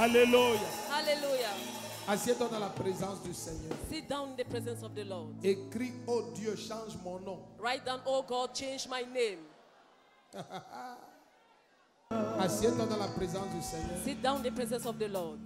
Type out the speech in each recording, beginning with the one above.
Alléluia. Hallelujah. Assieds-toi dans la présence du Seigneur. Sit down in the presence of the Lord. Écris, oh Dieu, change mon nom. Write down, oh God, change my name. Assieds-toi dans la présence du Seigneur. Sit down in the presence of the Lord.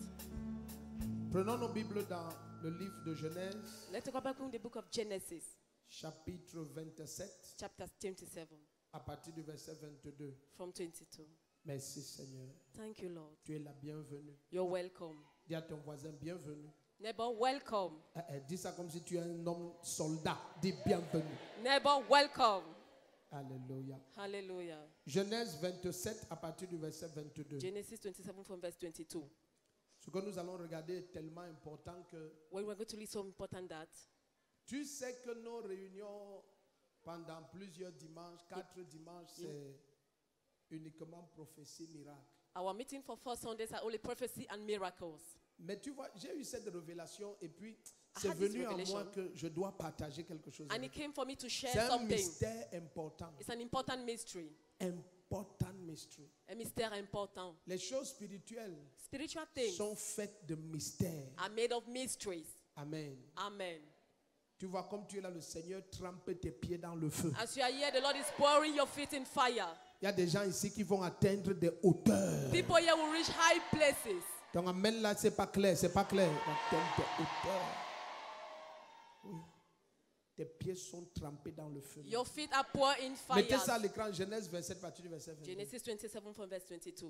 Prenons nos Bibles dans le livre de Genèse, Let's go back in the book of Genesis, chapitre 27, chapter 27, à partir du verset 22. from 22. Merci Seigneur. Thank you, Lord. Tu es la bienvenue. You're welcome. Dis à ton voisin, bienvenue. Neighbor, welcome. Dis ça comme si tu es un homme soldat. Dis bienvenue. Neighbor, welcome. Alléluia. Hallelujah. Genèse 27 à partir du verset 22. Genesis 27 from verse 22. Ce que nous allons regarder est tellement important que When we're going to read so important that tu sais que nos réunions pendant plusieurs dimanches, 4 dimanches, c'est uniquement prophétie, miracle. our meeting for 4 Sundays are only prophecy and miracles. Mais tu vois, j'ai eu cette révélation et puis I c'est had this venu à moi revelation. que je dois partager quelque chose. And avec it came for me to share C'est un something. mystère important. It's an important mystery. Important mystery. A mystère important. Les choses spirituelles Spiritual things sont faites de mystères. are made of mysteries. Amen. Amen. Tu vois, comme tu es là, le Seigneur trempe tes pieds dans le feu. As you are here, the Lord is pouring your feet in fire. Il y a des gens ici qui vont atteindre des hauteurs. People here will reach high places. Donc, amène là, c'est pas clair, c'est pas clair. Atteindre des hauteurs. Oui. Tes pieds sont trempés dans le feu. Your feet are poured in fire. Mettez ça à l'écran, Genèse 27, partir du verset 22. Genesis 27 from verse 22.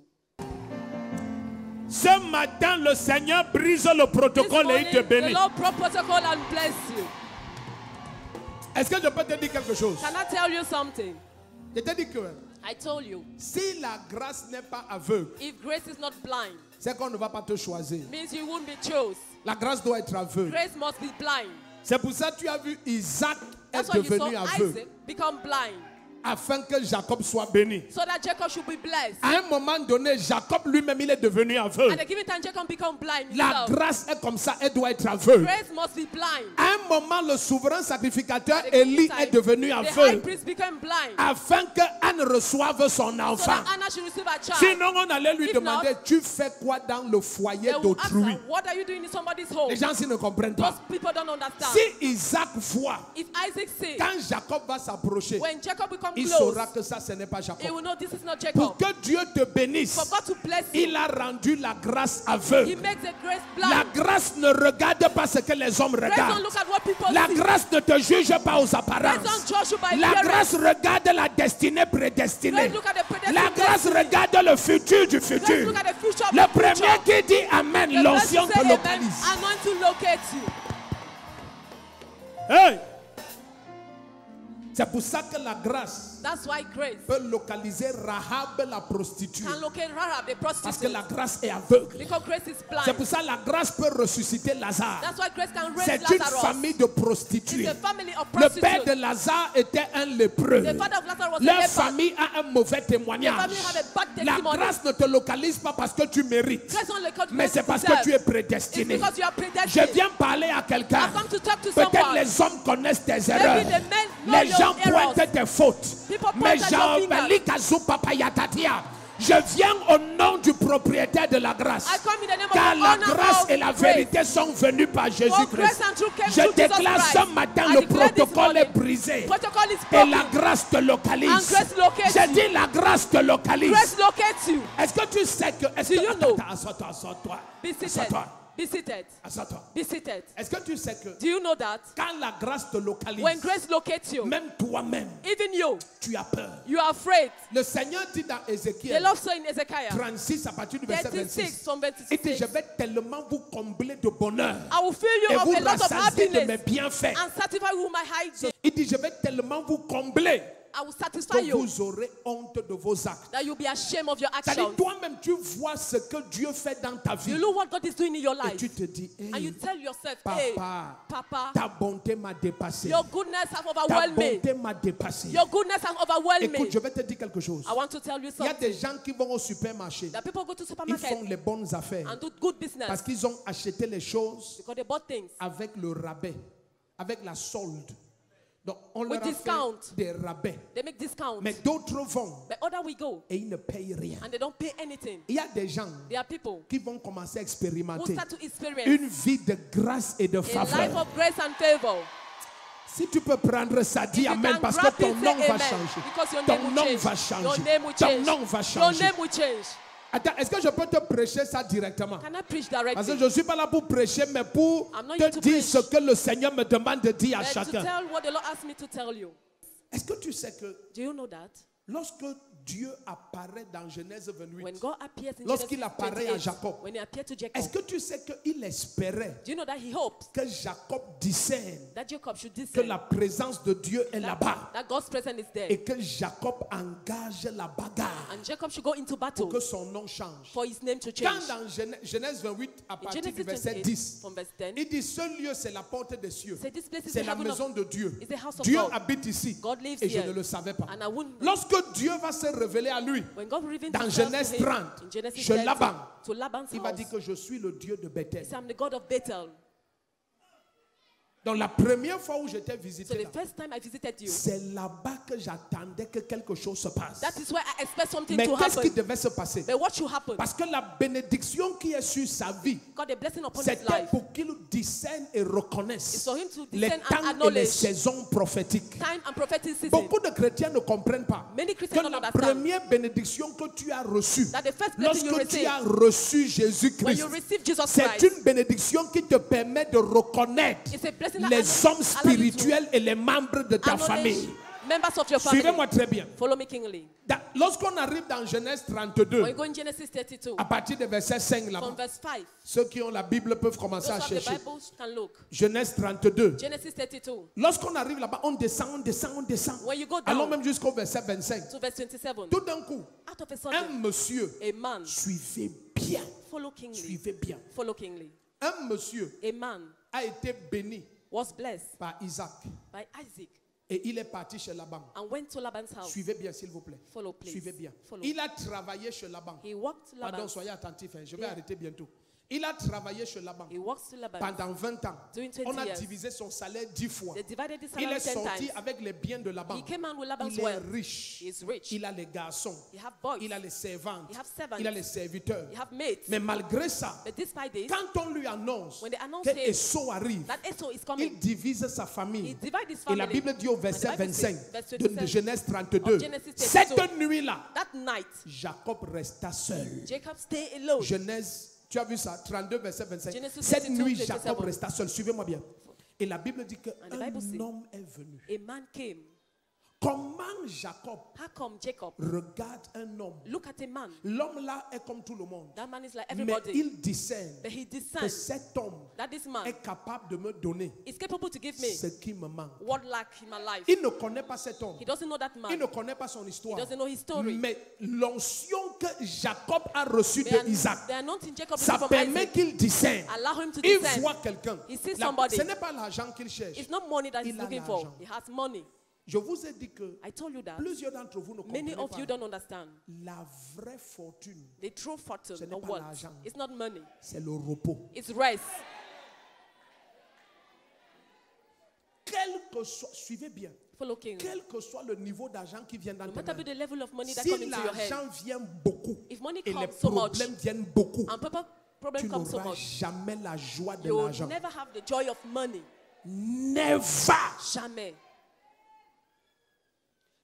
Ce matin, le Seigneur brise le This protocole et il te morning, the bénit. Lord broke protocol and bless you. Est-ce que je peux te dire quelque chose? Can I tell you something? Je te dis que I told you, si la grâce n'est pas aveugle, if grace is not blind, c'est qu'on ne va pas te choisir. means you won't be chose. La grâce doit être aveugle. Grace must be blind. C'est pour ça que tu as vu Isaac That's être why you saw devenu aveugle Isaac become blind, afin que Jacob soit béni. so that Jacob should be blessed. À un moment donné, Jacob lui-même il est devenu aveugle. At a given time, Jacob become blind La himself. grâce est comme ça, elle doit être aveugle. Grace must be blind. À un moment, le souverain sacrificateur At a given Élie time, est devenu the high aveugle priest became blind, afin que Anne reçoive son so enfant. that Anna should receive a child. Sinon, on allait lui If demander, not, tu fais quoi dans le foyer They will ask d'autrui? her, what are you doing in somebody's home? Les gens ici ne comprennent Those pas. people don't understand. Si Isaac voit, If Isaac sees, quand Jacob va s'approcher, when Jacob becomes il close, saura que ça, ce n'est pas he Jacob. will know this is not Pour Jacob. que Dieu te bénisse, For God to bless you, il a rendu la grâce He aveugle. makes the grace La blind. grâce ne regarde pas ce que les hommes Grace don't regardent. look at what people La see. grâce ne te juge pas aux Grace apparences. don't judge you by La appearance. grâce regarde la destinée prédestinée. Grace look at the predestined La grâce destiny. regarde le futur du Grace futur. look at the future of Le the premier future. qui dit Amen, The first l'onction to te say amen, localise. anointing locate you. Hey! C'est pour ça que la grâce That's why grace peut localiser Rahab la prostituée. can locate Rahab, the Parce que prostitute. la grâce est aveugle. Because grace is C'est blind. pour ça que la grâce peut ressusciter Lazare. That's why grace can raise C'est une Lazarus. famille de prostituées. It's a family of Le père prostitutes. de Lazare était un lépreux. The father of Lazarus was a Leur leper. famille a un mauvais The témoignage. family had a bad La testimony. grâce ne te localise pas parce que tu mérites, Grace only locate mais what c'est you parce que deserve. tu es It's prédestiné. because you are Je predestined. viens parler à quelqu'un. I've come to talk to Peut-être someone. les hommes connaissent tes erreurs. Maybe the men know Les gens your errors. pointent tes fautes. People point Mais at your fingers. je viens au nom du propriétaire de la grâce. I come in the name of Car the la owner grâce of et la grace. vérité sont venues par For Jésus-Christ. grace and truth came Je through Jesus déclare Christ. ce matin, I le declare this protocole morning, est brisé. protocol is Et la broken. grâce te localise. And grace locates J'ai you. dit la grâce te localise. Grace locates you. Est-ce que tu sais que... Est-ce Do que... you know? Attends, assois-toi, assois-toi. Be seated. Assois-toi. Be seated. Assois-toi. Be seated. Est-ce que tu sais que Do you know that quand la grâce te localise, when grace locates you, même toi-même, even you, tu as peur. you are afraid? Le Seigneur dit dans The Ézéchiel Lord said in Ezekiel 36 à partir du verset 36 26, from verse il dit, 26, je vais tellement vous combler de bonheur I will fill et you vous of a lot of rassasier de mes happiness bienfaits. and satisfy you with my hiding. Il dit, je vais tellement vous combler I will satisfy que you vous aurez honte de vos actes. that you'll be ashamed of your C'est-à-dire, actions. toi-même, tu vois ce que Dieu fait dans ta vie. You know what God is doing in your Et life. tu te dis, And hey, you tell yourself, hey, Papa, Papa, ta bonté m'a dépassé. your goodness has Ta overwhelmed me. bonté m'a dépassé. Your goodness has overwhelmed Écoute, me. je vais te dire quelque chose. I want to tell you Il y a something. des gens qui vont au supermarché. That people go to Ils supermarket font les bonnes affaires and do good business parce qu'ils ont acheté les choses because they bought things avec le rabais, avec la solde. Donc, on with leur a discount. fait des rabais. They make discounts. Mais d'autres vont But other we go et ils ne payent rien. and they don't pay anything. Il y a des gens There are people qui vont commencer à who expérimenter start to experience une vie de grâce et de a life faveur. of grace and favor. Si tu peux prendre ça, dis If you Amen can parce que grab ton it, say nom va amen, changer. because your Ton name will nom change. va Your changer. name will Ton change. nom va Your changer. name will change. Attends, est-ce que je peux te prêcher ça directement? Can I preach Parce que directly? je ne suis pas là pour prêcher, mais pour I'm not te here to dire preach. ce que le Seigneur me demande de dire à But to chacun. tell what the Lord asked me to tell you. Est-ce que tu sais que Do you know that? lorsque Dieu apparaît dans Genèse 28, When God appears in lorsqu'il Genesis apparaît à 28, Jacob, when he appeared to est-ce Jacob, que tu sais qu'il espérait do you know that he hoped que Jacob discerne that Jacob should que discern la présence de Dieu est là-bas that God's presence is there, et que Jacob engage la bagarre and Jacob should go into pour battle que son nom change? for his name to Quand change. dans Genèse 28, à In partir du Genesis verset 28, 10, from verse 10, il dit ce lieu c'est la porte des cieux, say this place is c'est the la heaven maison of, de Dieu. is the house of Dieu God. habite ici God lives et je here. ne le savais pas. And I wouldn't know. Lorsque Dieu va se révéler à lui, When God revealed dans himself Genèse to him, 30, in Genesis chez 30, Laban, to Laban's il va house, dire que je suis le Dieu de Bethel. he said, I'm the God of Bethel. Donc la première fois où j'étais So visité the là, first time I visited you, c'est là-bas que j'attendais que quelque chose se passe. that is where I expect something Mais to qu'est-ce qui happen. devait se passer? But what should happen? Parce que la bénédiction qui est sur sa vie, God, a blessing upon his c'était life. pour qu'il discerne et reconnaisse It's for him to les discern and temps et les acknowledge saisons prophétiques. time and prophetic season. Beaucoup de chrétiens ne comprennent pas Many que Christians don't la understand première bénédiction que tu as reçue, that the first blessing you lorsque tu receive, as reçu when Jésus-Christ, you receive Jesus c'est Christ, une bénédiction qui te permet de reconnaître it's a blessing that les hommes allows you to spirituels et les membres de ta acknowledge famille. members of your family. Suivez-moi très bien. Follow me kingly. Lorsqu'on arrive dans Genèse 32, When you go in Genesis 32, à partir du verset 5 from là-bas, verse 5, ceux qui ont la Bible peuvent commencer those à who have the chercher. Bible can look. Genèse 32. Genesis 32. Lorsqu'on arrive là-bas, on descend, on descend, on descend. When you go Allons down même jusqu'au verset 25. to verse 27, Tout d'un coup, out of a un sudden, monsieur, a man, suivez bien, follow kingly, suivez bien. follow kingly. Un monsieur A man a été béni was blessed par Isaac by Isaac et il est parti chez Laban. and went to Laban's house. Suivez bien, s'il vous plaît. Follow, please. Suivez bien. Follow. Il a travaillé chez Laban. He walked to Pardon, Laban. soyez attentifs, hein, je vais Yeah. arrêter bientôt. Il a travaillé chez Laban He walks to Laban. pendant 20 ans. During 20 On a years. divisé son salaire 10 fois. They divided this Il salary est 10 sorti times. avec les biens de Laban. He came out with Laban's Il est wealth. riche. He is rich. Il a les garçons. He have boys. Il a les servantes. He have servants. Il a les serviteurs. He have mates. Mais malgré ça, But despite this, quand on lui annonce when they announce que him Esau arrive, that Esau is il coming, divise sa he famille. divided his Et la family. Bible dit au verset And the Bible says, 25 verse de 27, Genèse 32, of Genesis 32, cette nuit-là, that night, Jacob resta seul. Jacob stayed alone. Genèse, tu as vu ça, 32 verset 25. Genesis Cette 32, nuit, 27. Jacob resta seul. Suivez-moi bien. Et la Bible dit And the Bible says, qu'un homme est venu. A man came. Comment Jacob How come Jacob regarde un homme? look at a man? L'homme là est comme tout le monde. That man is like Mais everybody. il discerne But he que discerns cet homme that this man est capable de me donner is capable to give me ce qui me manque. what lack in my life. Il ne connaît pas cet homme. He doesn't know that Il man. ne connaît pas son histoire. He doesn't know his story. Mais l'onction que Jacob a reçue The de Isaac, anointing Jacob ça received from permet Isaac qu'il discerne. allow him to Il discern. voit quelqu'un. He sees Là, somebody. ce n'est pas l'argent qu'il cherche. It's not money that he's Il a looking for. l'argent. He has money. Je vous ai dit que I told you that. plusieurs d'entre vous ne Many comprenez of you pas. don't understand. La vraie fortune, The true Ce fortune n'est of pas wealth. l'argent. It's not money. c'est le repos. It's rest. Quel que soit, suivez bien, Follow King. quel que soit le niveau d'argent qui vient dans No tes matter mains, the level of money that si comes into your head, l'argent vient beaucoup if money et les comes so much problèmes viennent beaucoup, and problem tu comes so n'auras much, jamais la joie de you will l'argent. never have the joy of money. Never. Jamais.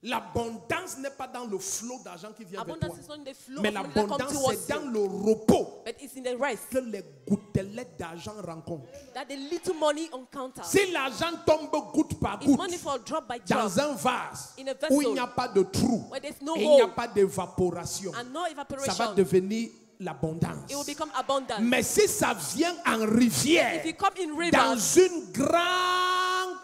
L'abondance n'est pas dans le flot d'argent qui vient vers toi. Abundance is not in the flow Mais of money that comes l'abondance, towards c'est dans you, le repos but it's in the rest que les gouttelettes d'argent rencontrent. that the little money encounter. Si l'argent tombe goutte par If goutte money fall drop by drop dans un vase in a où il vessel n'y a pas de trou where there's no et il n'y a hole pas d'évaporation, and no ça va evaporation, devenir l'abondance. it will become abundant. Mais si ça vient en rivière, If you come in dans rivers,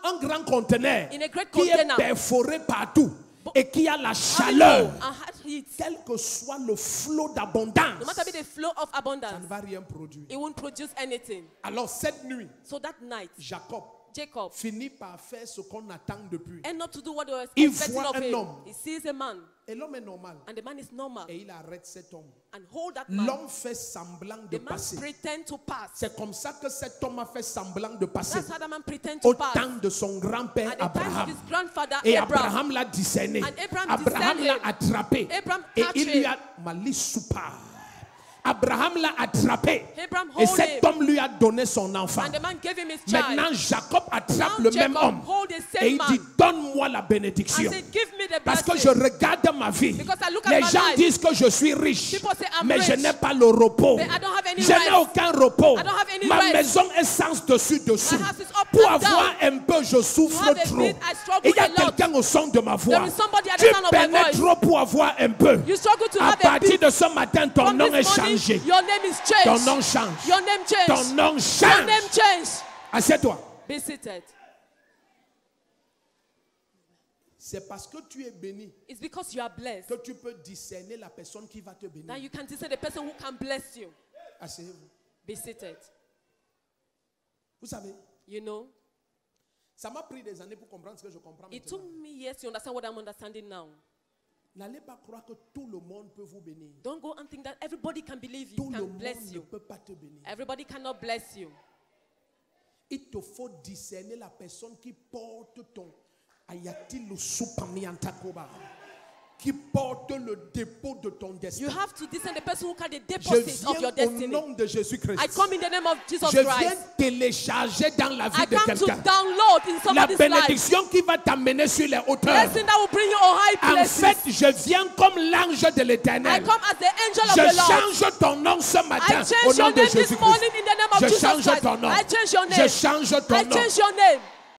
un grand conteneur in a great qui est container, perforé partout et qui a la having chaleur, low and hot heat, quel que soit le flot no d'abondance, matter the flow of ça abundance, ne va rien produire. it won't produce anything. Alors cette nuit, So that night, Jacob Jacob, finit par faire ce qu'on attend depuis. end up to do what they were Il expecting voit of un him. homme. He sees a man, Et l'homme est normal. and the man is normal. Et il arrête cet homme. And hold that man. L'homme fait semblant de The man passer. pretend to pass. C'est comme ça que cet homme a fait semblant de passer. That's how the man pretend to Au pass. temps de son grand-père At the time of Abraham. his grandfather Et Abraham. Abraham l'a discerné. And Abraham Abraham discerned l'a him. attrapé. Abraham Et catch il lui him. a Malisupa. Abraham l'a attrapé. Abraham Et hold cet him. homme lui a donné son enfant. And the man gave him his child. Maintenant, Jacob attrape Now le même Jacob homme. hold the same Et il dit, man. donne-moi la And bénédiction. said, give me the Parce que blessing. je regarde ma vie. Because I look at Les my gens life. disent que je suis riche. People say I'm Mais je rich. n'ai pas le repos. But I don't have any Je n'ai rest. aucun repos. I don't have any Ma rest. maison est sans dessus-dessous. My house is up Pour and avoir un peu, je souffre To have a trop. bit, I struggle Et il y a a lot. quelqu'un au son de ma voix. There is somebody at the Tu sound of my peinais voice. trop pour avoir un peu. You struggle to À have a partir bit. de ce matin, ton From nom this est morning, changé. your name is Ton changed. nom change. Your name changed. Ton nom Your change. name changed. Assieds-toi. Be seated. C'est parce que tu es béni It's because you are blessed que tu peux discerner la personne qui va te bénir. that you can discern the person who can bless you. Asseyez-vous. Be seated. Vous savez, You know, ça m'a pris des années pour comprendre ce que je comprends it maintenant. took me years to understand what I'm understanding now. N'allez pas croire que tout le monde peut vous bénir. Don't go and think that everybody can believe you, Tout le can monde bless ne you. peut pas te bénir. Everybody cannot bless you. Il te faut discerner la personne qui porte ton ayatilu supamiantakoba, qui porte le dépôt de ton You destin. have to discern the person who carry the Je deposit of viens your au destiny. nom de I Jésus-Christ. come in the name of Jesus Je viens Christ. télécharger dans la vie I de come to quelqu'un download in la somebody's life. bénédiction qui va t'amener sur les hauteurs. Blessing that will bring you on high En places. fait, je viens comme l'ange de I l'Éternel. come as the angel of Je the Lord. change ton nom ce I matin change au nom your de name this Jésus-Christ. morning in the name of Je Jesus change Christ. ton nom. I change your Je name. change ton I nom. change your name.